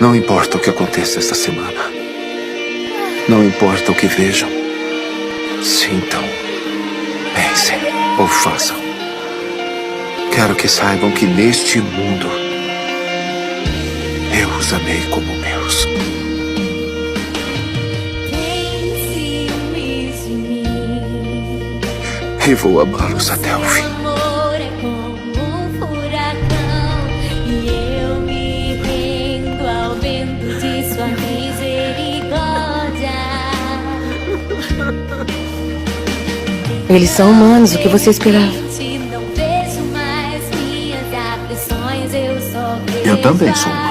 Não importa o que aconteça esta semana. Não importa o que vejam, sintam, pensem ou façam. Quero que saibam que neste mundo eu os amei como meus. E vou amá-los até o fim. Amor é como um furacão, e eu me rendo ao vento de sua misericórdia. Eles são humanos, o que você esperava? Não vejo mais minhas aflições, eu só vejo Eu também sou humano.